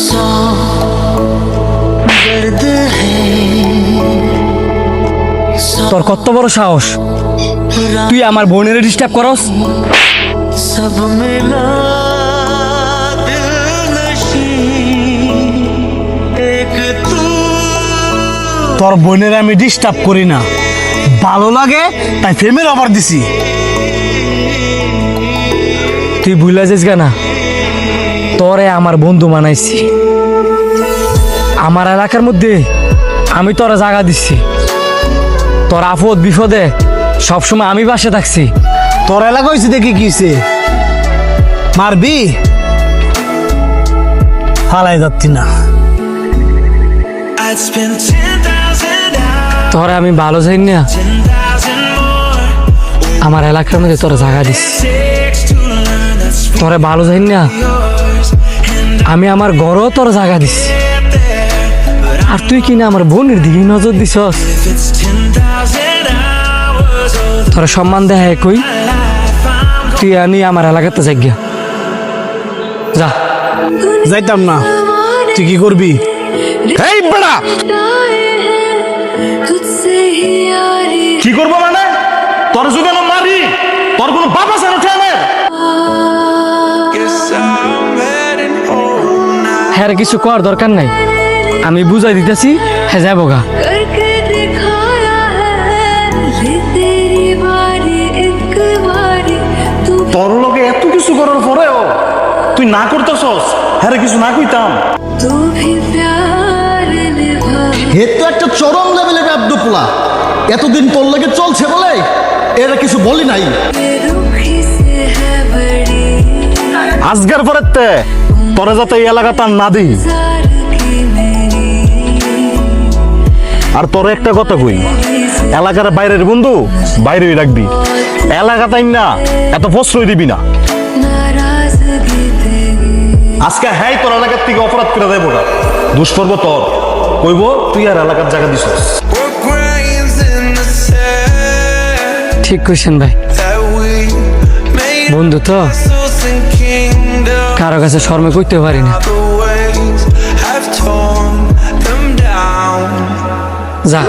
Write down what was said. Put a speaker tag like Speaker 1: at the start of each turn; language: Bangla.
Speaker 1: सौ दर्द है
Speaker 2: তোর কত বড় সাহস তুই আমার বোনের ডিস্টার্ব করস
Speaker 1: सब मिला दिल नशी एक तू
Speaker 3: তোর বোনের আমি ডিস্টার্ব করি না, ভালো লাগে তাই ফেমের অফার দিছি।
Speaker 2: তুই ভুলে যাস না তোরে আমার বন্ধু বানাইছি। আমার এলাকার মধ্যে আমি তোরা জায়গা দিচ্ছি, তোর আপদ বিপদে সবসময় আমি পাশে থাকছি।
Speaker 3: তোর এলাকা হয়েছে দেখি কিছে মারবি, ফালাই যাচ্ছি না।
Speaker 1: I'd spend 10,000 hours
Speaker 2: তোরা আমি ভালো যাই না
Speaker 1: 10,000 more
Speaker 2: আমার এলাকার মধ্যে তোরা জায়গা দিচ্ছি।
Speaker 1: takes to learn that's
Speaker 2: তোরা ভালো যাই না
Speaker 1: yours and
Speaker 2: আমি আমার ঘরও তোর জায়গা দিচ্ছি।
Speaker 1: get there but
Speaker 2: আর তুই কিনা আমার বোনের দিকে নজর দিছস।
Speaker 1: if it's 10,000 hours of
Speaker 2: তোরা সম্মান দেয় কই
Speaker 1: life I'm
Speaker 2: তুই আনি আমার এলাকাতে জায়গা যা।
Speaker 3: যাইতাম না, তুই কি করবি?
Speaker 4: এই বেড়া কি করবো মানে? তোর যদি আমি মারি তোর কোনো বাপ আছে না ঠেলের?
Speaker 1: guess I'm heading home now
Speaker 2: হ্যাঁ কিছু কর দরকার নাই, আমি বুঝাই দিতেছি হ্যাঁ যাবো গা।
Speaker 5: करके दिखाया है ये तेरी बारी एक बारी तू
Speaker 4: তোর লোকে এত কিছু করার পরেও তুই না করতেছস, হ্যাঁ কিছু না কইতাম।
Speaker 5: तू भी प्यार निभा
Speaker 6: এর তো একটা চরম লেভেলের আব্দুল্লাহ, এতদিন তোর লাগে চলছে বলে এরা কিছু বলি নাই।
Speaker 5: रुखी से है बड़ी
Speaker 4: আজকের পরের তে তোরে যাতে এই এলাকা তার না দিই।
Speaker 5: जार की मेरी
Speaker 4: আর তোর একটা কথা কই, এলাকার বাইরের বন্ধু বাইরেই রাখবি, এলাকা তাই না এত প্রশ্রয় দিবি না।
Speaker 5: नाराजगी तेरी
Speaker 4: আজকে হ্যাঁ তোর এলাকার থেকে অপরাধ করে দেবো না, দুষ্কর্ম তোর কইব তুই আর এলাকার জায়গা দিছস।
Speaker 1: what grains in the sand
Speaker 2: ঠিক কইছেন ভাই,
Speaker 1: that we made
Speaker 2: বন্ধু তো
Speaker 1: ourselves in kingdom
Speaker 2: কারো কাছে শর্মে করতে পারি না।
Speaker 1: the waves have torn them down
Speaker 2: যা